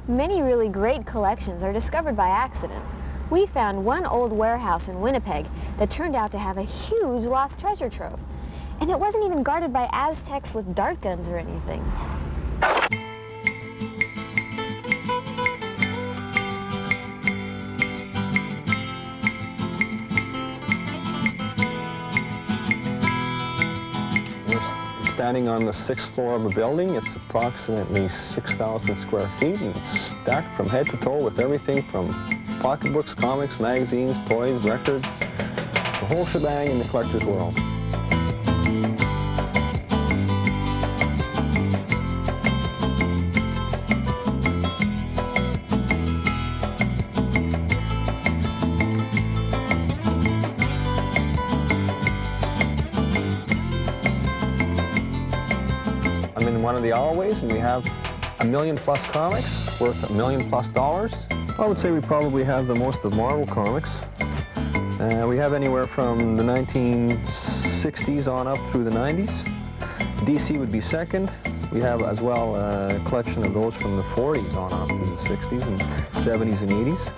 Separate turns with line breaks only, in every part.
Many really great collections are discovered by accident. We found one old warehouse in Winnipeg that turned out to have a huge lost treasure trove. And it wasn't even guarded by Aztecs with dart guns or anything.
Standing on the 6th floor of a building. It's approximately 6,000 square feet, and it's stacked from head to toe with everything from pocketbooks, comics, magazines, toys, records, the whole shebang in the collector's world. I'm in one of the alleyways, and we have $1 million+ comics worth $1 million+ dollars. I would say we probably have the most of Marvel comics. We have anywhere from the 1960s on up through the 90s. DC would be second. We have as well a collection of those from the 40s on up through the 60s and 70s and 80s.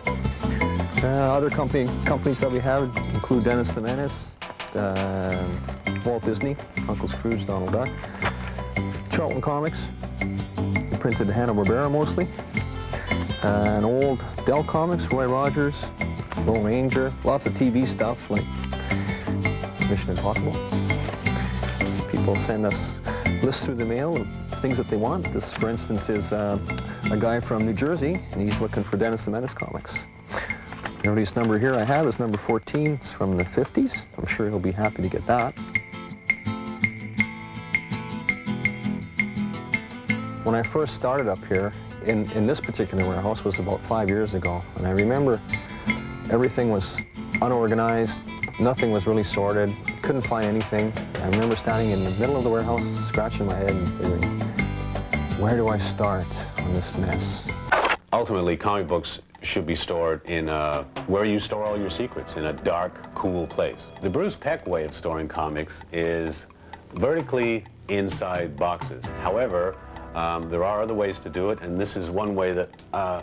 Other companies that we have include Dennis the Menace, Walt Disney, Uncle Scrooge, Donald Duck. Charlton Comics, printed Hanna-Barbera mostly. And old Dell Comics, Roy Rogers, Lone Ranger, lots of TV stuff like Mission Impossible. People send us lists through the mail of things that they want. This, for instance, is a guy from New Jersey, and he's looking for Dennis the Menace comics. The earliest number here I have is number 14. It's from the 50s. I'm sure he'll be happy to get that. When I first started up here, in this particular warehouse was about 5 years ago, and I remember everything was unorganized, nothing was really sorted, couldn't find anything. I remember standing in the middle of the warehouse, scratching my head and figuring, where do I start on this mess?
Ultimately, comic books should be stored in where you store all your secrets, in a dark, cool place. The Bruce Peck way of storing comics is vertically inside boxes. However, there are other ways to do it, and this is one way that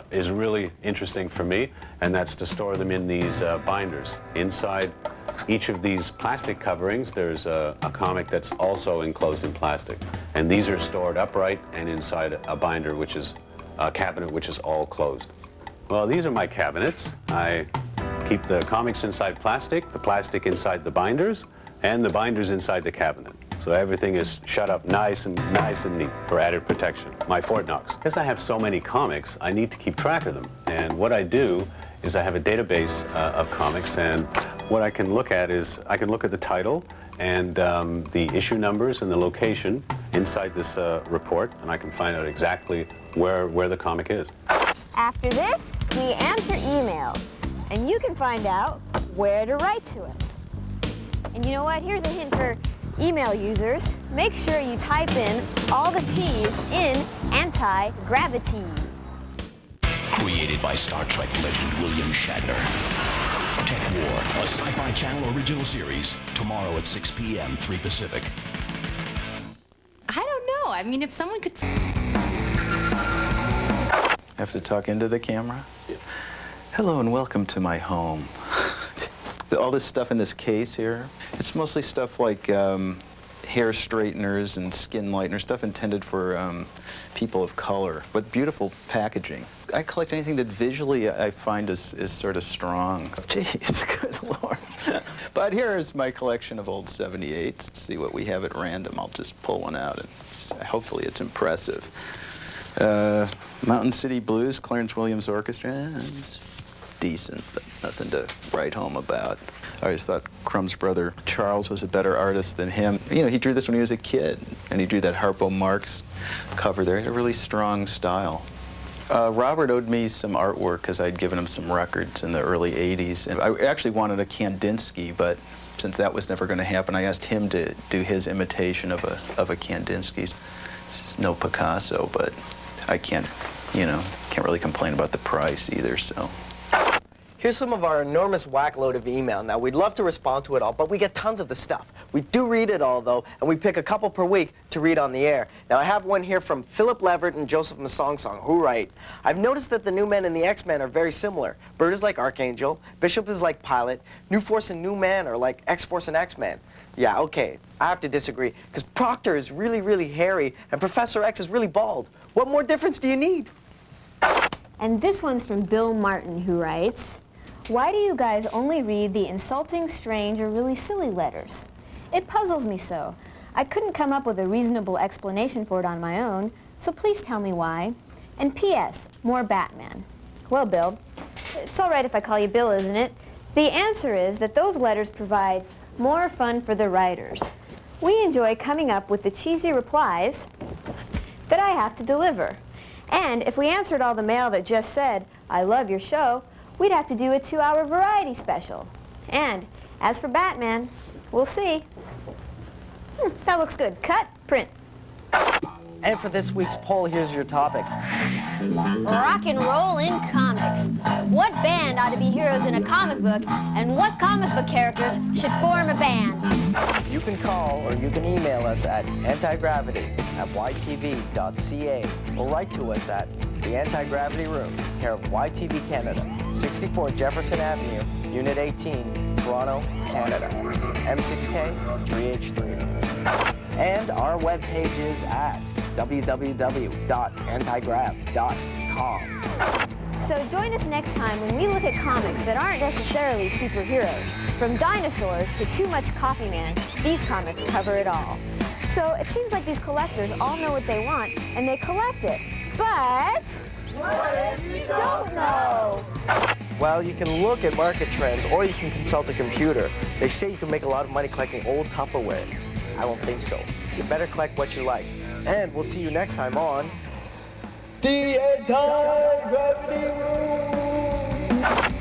is really interesting for me, and that's to store them in these binders. Inside each of these plastic coverings, there's a comic that's also enclosed in plastic. And these are stored upright and inside a binder, which is a cabinet which is all closed. Well, these are my cabinets. I keep the comics inside plastic, the plastic inside the binders, and the binders inside the cabinet. So everything is shut up nice and neat for added protection. My Fort Knox. Because I have so many comics, I need to keep track of them. And what I do is I have a database of comics, and what I can look at is I can look at the title and the issue numbers and the location inside this report, and I can find out exactly where the comic is.
After this, we answer emails, and you can find out where to write to us. And you know what? Here's a hint for email users. Make sure you type in all the T's in anti-gravity.
Created by Star Trek legend William Shatner. Tech War, a Sci-Fi Channel original series. Tomorrow at 6 p.m., 3 Pacific.
I don't know. I mean, if someone could...
Have to talk into the camera? Yeah. Hello and welcome to my home. All this stuff in this case here, it's mostly stuff like hair straighteners and skin lighteners, stuff intended for people of color, but beautiful packaging. I collect anything that visually I find is sort of strong. Jeez, good Lord. But here's my collection of old 78s. Let's see what we have at random. I'll just pull one out, and hopefully it's impressive. Mountain City Blues, Clarence Williams Orchestra. It's decent, but nothing to write home about. I always thought Crumb's brother Charles was a better artist than him. You know, he drew this when he was a kid, and he drew that Harpo Marx cover there. He had a really strong style. Robert owed me some artwork because I'd given him some records in the early 80s. And I actually wanted a Kandinsky, but since that was never going to happen, I asked him to do his imitation of a Kandinsky. It's no Picasso, but I can't really complain about the price either, so.
Here's some of our enormous whack load of email. Now, we'd love to respond to it all, but we get tons of the stuff. We do read it all, though, and we pick a couple per week to read on the air. Now, I have one here from Philip Leverett and Joseph Masong, who write, I've noticed that the New Men and the X-Men are very similar. Bird is like Archangel, Bishop is like Pilot, New Force and New Man are like X-Force and X-Men. Yeah, okay, I have to disagree, because Proctor is really, really hairy, and Professor X is really bald. What more difference do you need?
And this one's from Bill Martin, who writes, why do you guys only read the insulting, strange, or really silly letters? It puzzles me so. I couldn't come up with a reasonable explanation for it on my own, so please tell me why. And P.S., more Batman. Well, Bill, it's all right if I call you Bill, isn't it? The answer is that those letters provide more fun for the writers. We enjoy coming up with the cheesy replies that I have to deliver. And if we answered all the mail that just said, I love your show, we'd have to do a 2-hour variety special. And as for Batman, we'll see. That looks good. Cut, print.
And for this week's poll, here's your topic.
Rock and roll in comics. What band ought to be heroes in a comic book, and what comic book characters should form a band?
You can call or you can email us at antigravity@ytv.ca or write to us at the Anti-Gravity Room, care of YTV Canada, 64 Jefferson Avenue, Unit 18, Toronto, Canada, M6K 3H3. And our webpage is at www.antigrav.com.
So join us next time when we look at comics that aren't necessarily superheroes. From dinosaurs to Too Much Coffee Man, these comics cover it all. So it seems like these collectors all know what they want, and they collect it. But what if you don't know?
Well, you can look at market trends, or you can consult a computer. They say you can make a lot of money collecting old Tupperware. I don't think so. You better collect what you like. And we'll see you next time on the Anti-Gravity Room.